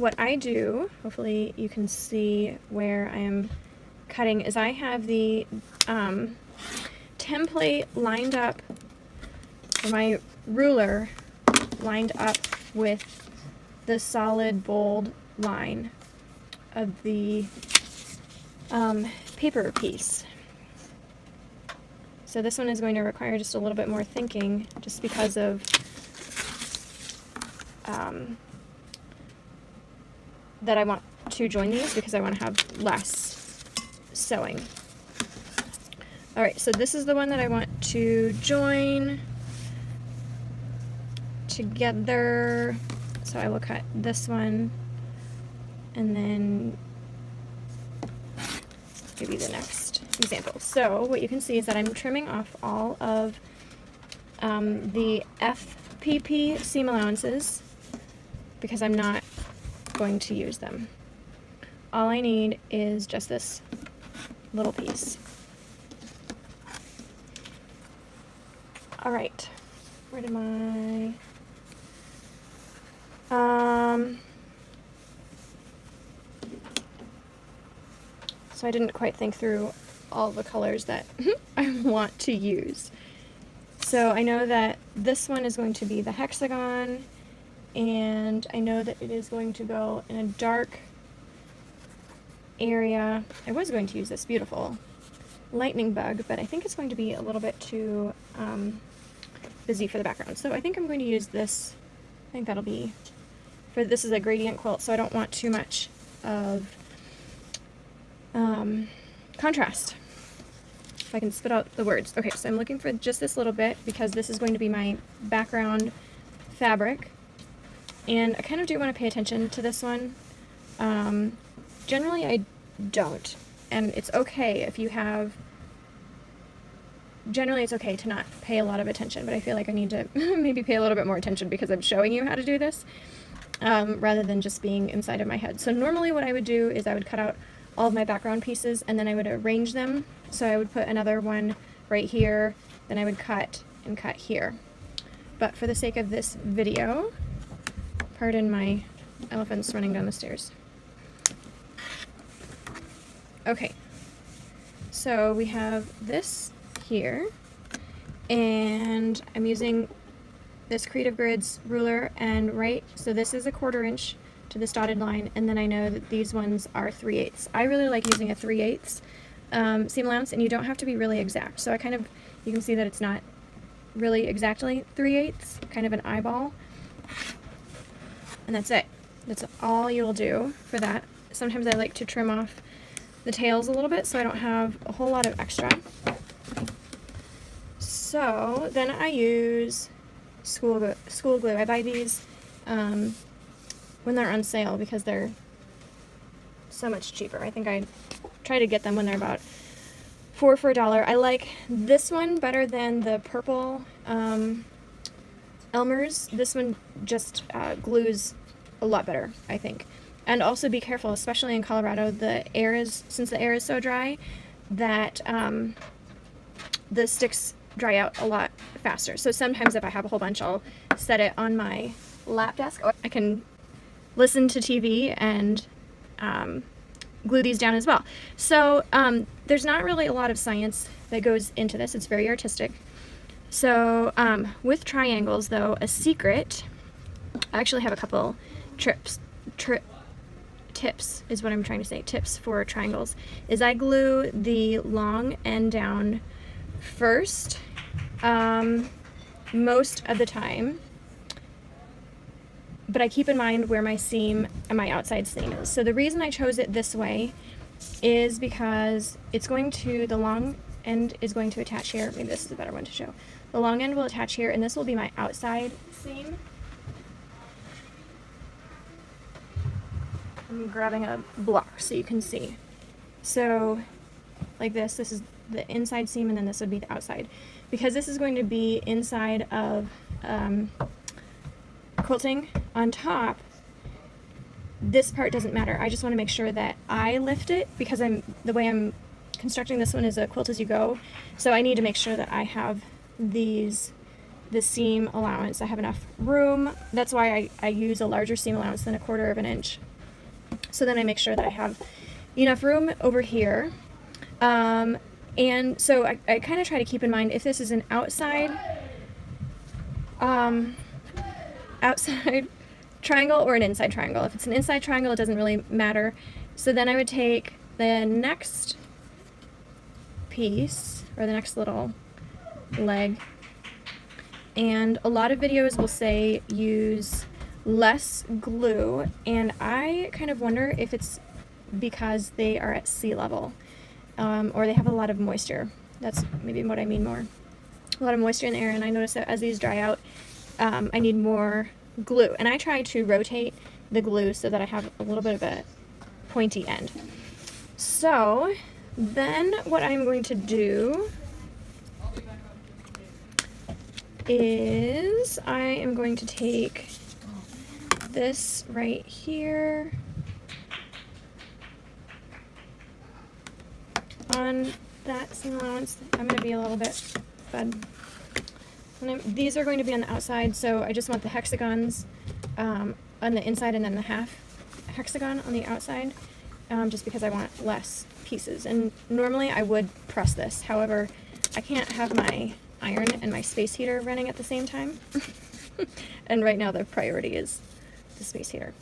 what I do, hopefully you can see where I am cutting, is I have the template lined up, or my ruler lined up with the solid bold line of the paper piece. So this one is going to require just a little bit more thinking, just because of that I want to join these, because I want to have less sewing. Alright, so this is the one that I want to join together. So I will cut this one and then give you the next example. So what you can see is that I'm trimming off all of the FPP seam allowances because I'm not going to use them. All I need is just this little piece. All right, where did my so I didn't quite think through all the colors that I want to use. So I know that this one is going to be the hexagon, and I know that it is going to go in a dark area. I was going to use this beautiful lightning bug, but I think it's going to be a little bit too busy for the background. So I think I'm going to use this. I think that'll be, this is a gradient quilt, so I don't want too much of contrast. If I can spit out the words. Okay, so I'm looking for just this little bit because this is going to be my background fabric. And I kind of do want to pay attention to this one. Generally I don't. And it's okay if you have, generally it's okay to not pay a lot of attention, but I feel like I need to maybe pay a little bit more attention because I'm showing you how to do this, rather than just being inside of my head. So normally what I would do is I would cut out all of my background pieces and then I would arrange them. So I would put another one right here, then I would cut and cut here. But for the sake of this video, pardon my elephants running down the stairs. Okay, so we have this here, and I'm using this Creative Grids ruler, and so this is a 1/4 inch to this dotted line, and then I know that these ones are 3/8. I really like using a 3/8 seam allowance, and you don't have to be really exact. So I kind of, you can see that it's not really exactly 3/8, kind of an eyeball, and that's it. That's all you'll do for that. Sometimes I like to trim off the tails a little bit so I don't have a whole lot of extra. So then I use school glue. I buy these when they're on sale because they're so much cheaper. I think I try to get them when they're about 4 for $1. I like this one better than the purple Elmer's. This one just glues a lot better, I think. And also be careful, especially in Colorado, since the air is so dry, that the sticks dry out a lot faster. So sometimes if I have a whole bunch, I'll set it on my lap desk. I can listen to TV and glue these down as well. So there's not really a lot of science that goes into this. It's very artistic. So with triangles, though, a secret, I actually have a couple tips is what I'm trying to say, tips for triangles, is I glue the long end down first, most of the time, but I keep in mind where my seam and my outside seam is. So the reason I chose it this way is because the long end is going to attach here. Maybe this is a better one to show. The long end will attach here, and this will be my outside seam. I'm grabbing a block so you can see. So like this is the inside seam, and then this would be the outside. Because this is going to be inside of quilting on top, this part doesn't matter. I just want to make sure that I lift it because the way I'm constructing this one is a quilt as you go. So I need to make sure that I have the seam allowance. I have enough room. That's why I use a larger seam allowance than a 1/4 inch So then I make sure that I have enough room over here. And so I kind of try to keep in mind if this is an outside outside triangle or an inside triangle. If it's an inside triangle, it doesn't really matter. So then I would take the next piece, or the next little leg, and a lot of videos will say use less glue, and I kind of wonder if it's because they are at sea level, or they have a lot of moisture. That's maybe what I mean more. A lot of moisture in the air, and I notice that as these dry out, I need more glue. And I try to rotate the glue so that I have a little bit of a pointy end. So then what I'm going to do is I am going to take this right here on that seam allowance. I'm going to be a little bit fed. These are going to be on the outside, so I just want the hexagons on the inside and then the half hexagon on the outside, just because I want less pieces. And normally I would press this, however, I can't have my iron and my space heater running at the same time. And right now the priority is the space heater.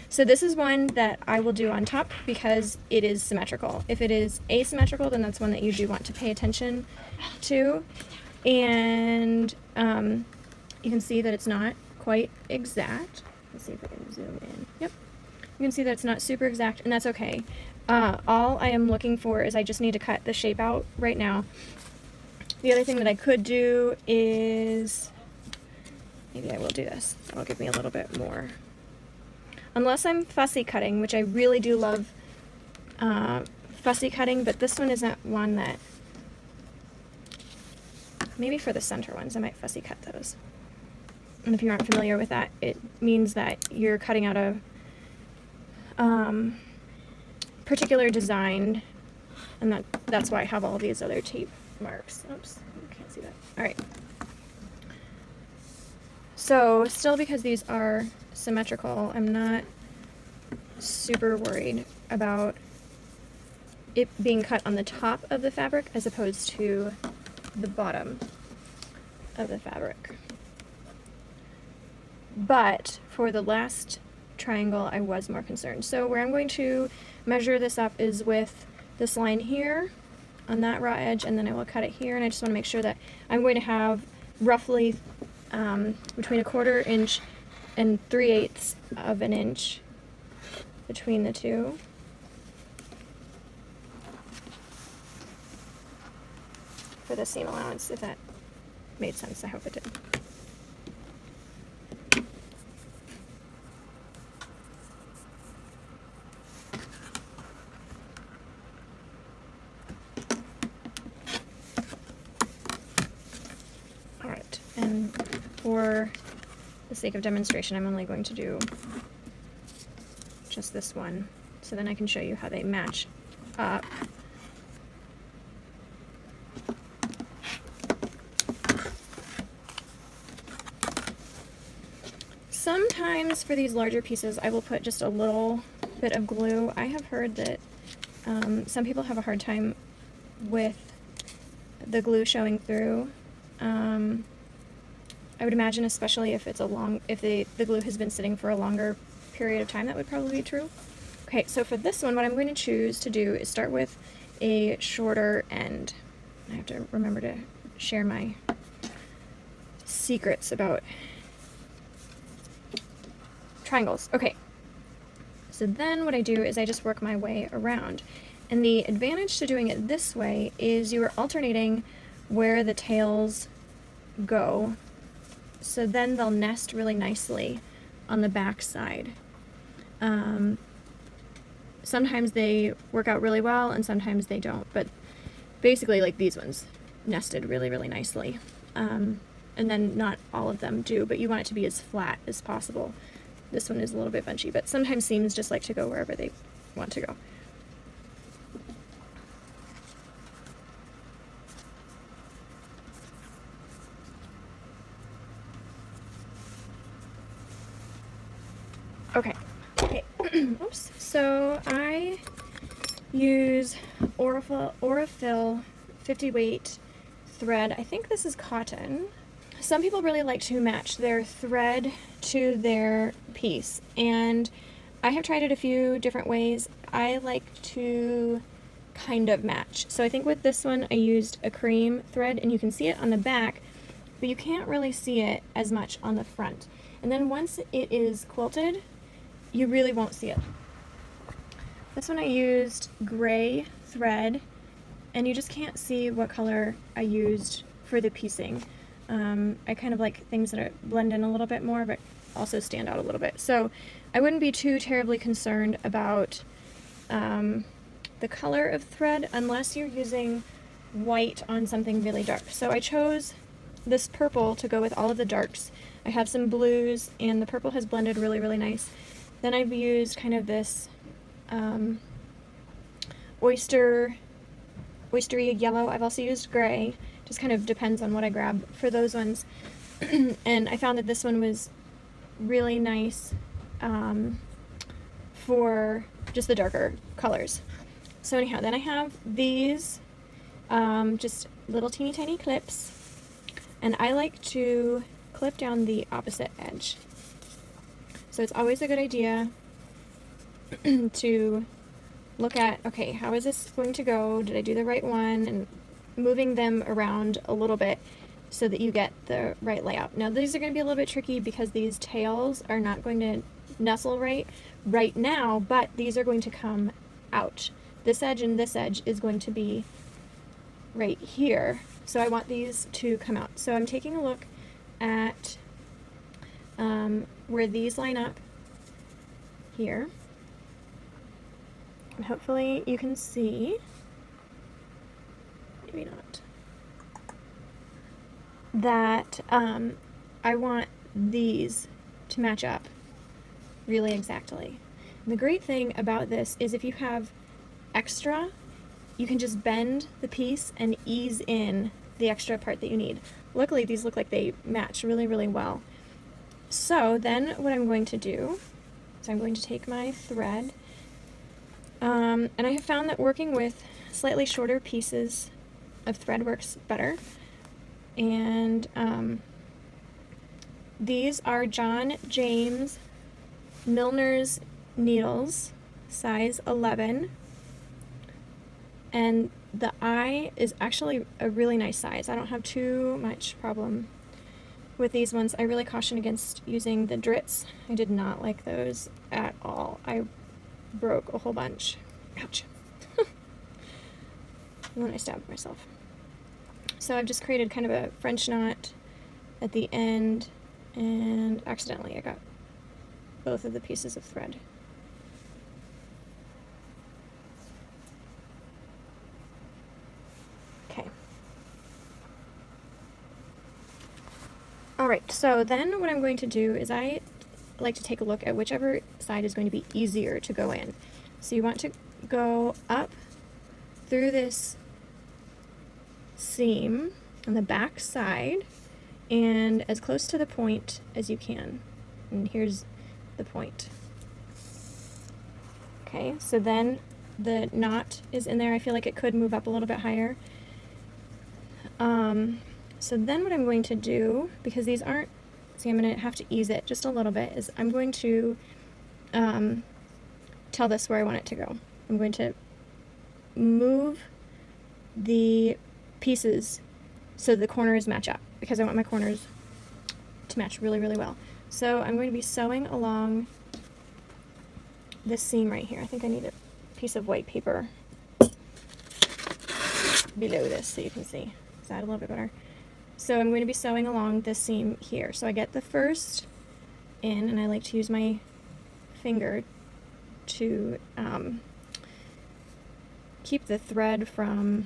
So this is one that I will do on top because it is symmetrical. If it is asymmetrical, then that's one that you do want to pay attention to. And you can see that it's not quite exact. Let's see if I can zoom in. Yep. You can see that it's not super exact, and that's okay. All I am looking for is I just need to cut the shape out right now. The other thing that I could do is, maybe I will do this. That'll give me a little bit more. Unless I'm fussy cutting, which I really do love fussy cutting, but this one isn't one that, maybe for the center ones, I might fussy cut those. And if you aren't familiar with that, it means that you're cutting out a particular design, and that's why I have all these other tape marks. Oops, you can't see that. All right. So still, because these are symmetrical, I'm not super worried about it being cut on the top of the fabric as opposed to the bottom of the fabric. But for the last triangle, I was more concerned. So where I'm going to measure this up is with this line here on that raw edge, and then I will cut it here, and I just want to make sure that I'm going to have roughly between 1/4 inch and 3/8 of an inch between the two. For the seam allowance, if that made sense. I hope it did. Alright, and for the sake of demonstration, I'm only going to do just this one, so then I can show you how they match up. Sometimes for these larger pieces, I will put just a little bit of glue. I have heard that some people have a hard time with the glue showing through. I would imagine, especially if it's if the glue has been sitting for a longer period of time, that would probably be true. Okay, so for this one, what I'm going to choose to do is start with a shorter end. I have to remember to share my secrets about triangles. Okay, so then what I do is I just work my way around. And the advantage to doing it this way is you are alternating where the tails go, so then they'll nest really nicely on the back side. Sometimes they work out really well and sometimes they don't, but basically, like, these ones nested really, really nicely. And then not all of them do, but you want it to be as flat as possible. This one is a little bit bunchy, but sometimes seams just like to go wherever they want to go. Okay. Oops. So I use Aurifil 50 weight thread. I think this is cotton. Some people really like to match their thread to their piece, and I have tried it a few different ways. I like to kind of match. So I think with this one I used a cream thread, and you can see it on the back, but you can't really see it as much on the front. And then once it is quilted, you really won't see it. This one I used gray thread, and you just can't see what color I used for the piecing. I kind of like things that blend in a little bit more, but also stand out a little bit. So I wouldn't be too terribly concerned about the color of thread unless you're using white on something really dark. So I chose this purple to go with all of the darks. I have some blues, and the purple has blended really, really nice. Then I've used kind of this oystery yellow. I've also used gray. Just kind of depends on what I grab for those ones. And I found that this one was really nice for just the darker colors. So anyhow, then I have these just little teeny tiny clips, and I like to clip down the opposite edge. So it's always a good idea to look at, okay, how is this going to go? Did I do the right one? And moving them around a little bit so that you get the right layout. Now these are going to be a little bit tricky because these tails are not going to nestle right now, but these are going to come out. This edge and this edge is going to be right here. So I want these to come out. So I'm taking a look at where these line up here. And hopefully you can see, maybe not, that I want these to match up really exactly. And the great thing about this is if you have extra, you can just bend the piece and ease in the extra part that you need. Luckily, these look like they match really, really well. So then what I'm going to do is I'm going to take my thread, and I have found that working with slightly shorter pieces of thread works better. And these are John James Milner's needles, size 11. And the eye is actually a really nice size. I don't have too much problem with these ones. I really caution against using the Dritz. I did not like those at all. I broke a whole bunch. Ouch. And then I stabbed myself. So I've just created kind of a French knot at the end, and accidentally I got both of the pieces of thread. Okay. Alright, so then what I'm going to do is I like to take a look at whichever side is going to be easier to go in. So you want to go up through this seam on the back side and as close to the point as you can. And here's the point. Okay, so then the knot is in there. I feel like it could move up a little bit higher. So then what I'm going to do, because these aren't, see, I'm going to have to ease it just a little bit, is I'm going to tell this where I want it to go. I'm going to move the pieces so the corners match up, because I want my corners to match really, really well. So I'm going to be sewing along this seam right here. I think I need a piece of white paper below this so you can see. Is that a little bit better? So I'm going to be sewing along this seam here. So I get the first in, and I like to use my finger to keep the thread from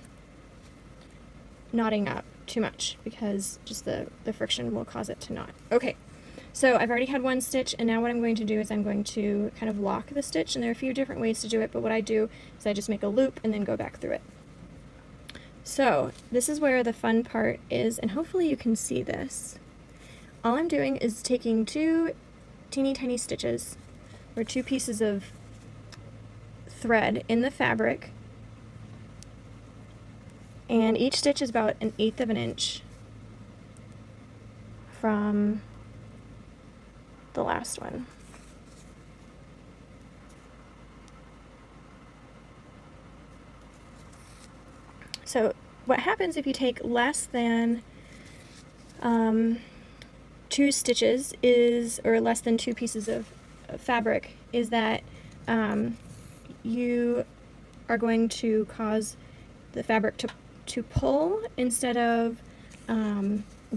knotting up too much, because just the friction will cause it to knot. Okay, so I've already had one stitch, and now what I'm going to do is I'm going to kind of lock the stitch, and there are a few different ways to do it, but what I do is I just make a loop and then go back through it. So this is where the fun part is, and hopefully you can see this. All I'm doing is taking two teeny tiny stitches or 2 pieces of thread in the fabric, and each stitch is about 1/8 of an inch from the last one. So what happens if you take less than 2 stitches or less than 2 pieces of fabric is that you are going to cause the fabric to pull instead of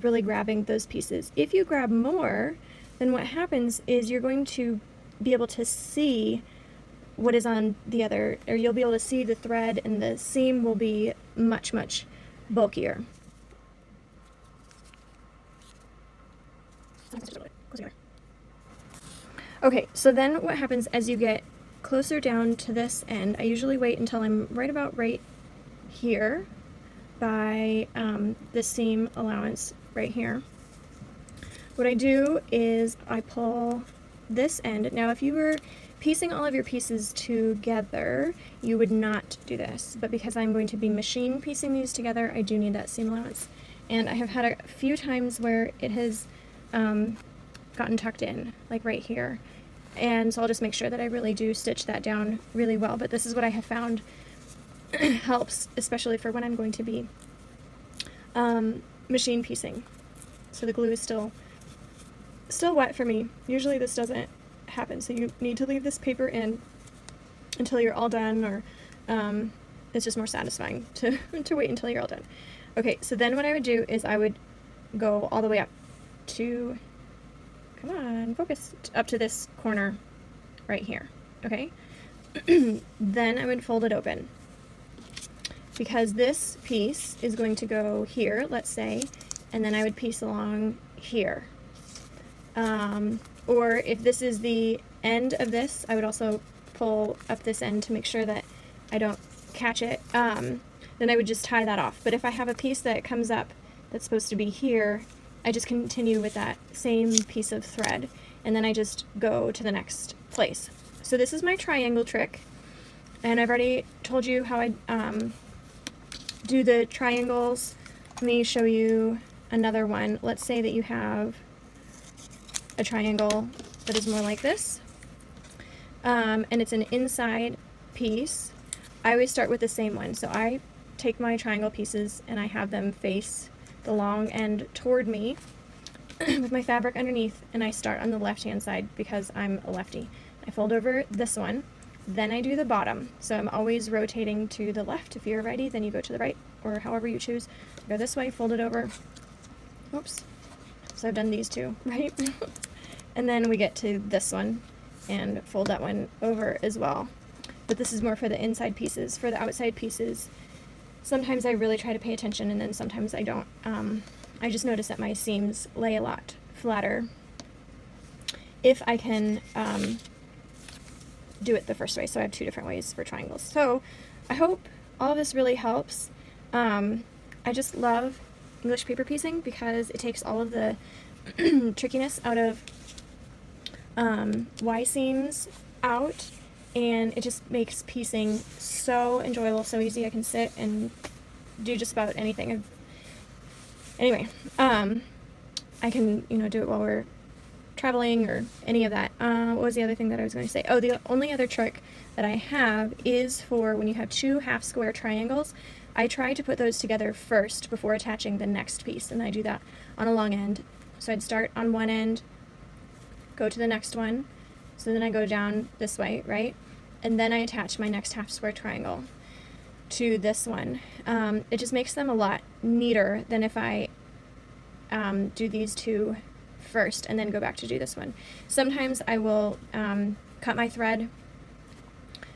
really grabbing those pieces. If you grab more, then what happens is you're going to be able to see what is on the other, or you'll be able to see the thread, and the seam will be much, much bulkier. Okay, so then what happens as you get closer down to this end, I usually wait until I'm right here by the seam allowance right here. What I do is I pull this end. Now if you were piecing all of your pieces together, you would not do this, but because I'm going to be machine piecing these together, I do need that seam allowance. And I have had a few times where it has gotten tucked in, like right here. And so I'll just make sure that I really do stitch that down really well. But this is what I have found helps, especially for when I'm going to be machine piecing. So the glue is still wet for me. Usually this doesn't happen, so you need to leave this paper in until you're all done, or it's just more satisfying to wait until you're all done. Okay, so then what I would do is I would go all the way up to, come on, focus, up to this corner right here, okay? Then I would fold it open, because this piece is going to go here, let's say, and then I would piece along here. Or if this is the end of this, I would also pull up this end to make sure that I don't catch it. Then I would just tie that off. But if I have a piece that comes up that's supposed to be here, I just continue with that same piece of thread, and then I just go to the next place. So this is my triangle trick, and I've already told you how I do the triangles. Let me show you another one. Let's say that you have a triangle that is more like this, and it's an inside piece. I always start with the same one, so I take my triangle pieces and I have them face the long end toward me with my fabric underneath, and I start on the left hand side because I'm a lefty. I fold over this one, then I do the bottom, so I'm always rotating to the left. If you're ready, then you go to the right, or however you choose. Go this way, fold it over. Oops. So I've done these two, right? And then we get to this one and fold that one over as well. But this is more for the inside pieces. For the outside pieces, sometimes I really try to pay attention, and then sometimes I don't. I just notice that my seams lay a lot flatter if I can do it the first way. So I have 2 different ways for triangles. So I hope all of this really helps. I just love English paper piecing because it takes all of the trickiness out of Y seams out, and it just makes piecing so enjoyable, so easy. I can sit and do just about anything. Anyway, I can, do it while we're traveling or any of that. What was the other thing that I was going to say? Oh, the only other trick that I have is for when you have 2 half square triangles. I try to put those together first before attaching the next piece, and I do that on a long end. So I'd start on one end, go to the next one, so then I go down this way, right? And then I attach my next half square triangle to this one. It just makes them a lot neater than if I do these 2 first and then go back to do this one. Sometimes I will cut my thread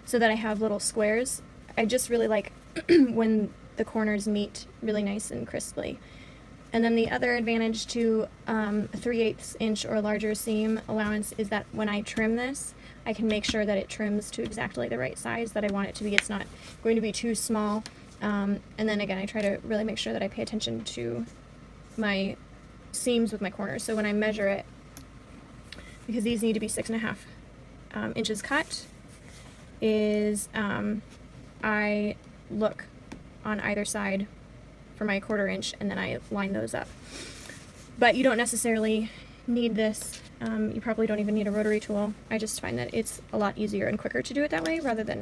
so that I have little squares. I just really like when the corners meet really nice and crisply. And then the other advantage to a 3/8 inch or larger seam allowance is that when I trim this, I can make sure that it trims to exactly the right size that I want it to be. It's not going to be too small. And then again, I try to really make sure that I pay attention to my seams with my corners. So when I measure it, because these need to be 6.5 inches cut is I look on either side for my 1/4 inch, and then I line those up. But you don't necessarily need this. You probably don't even need a rotary tool. I just find that it's a lot easier and quicker to do it that way rather than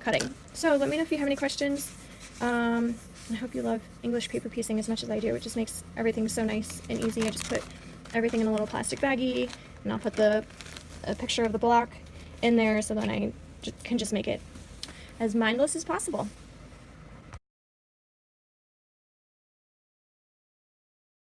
cutting. So let me know if you have any questions. I hope you love English paper piecing as much as I do. It just makes everything so nice and easy. I just put everything in a little plastic baggie, and I'll put a picture of the block in there, so then I can just make it as mindless as possible.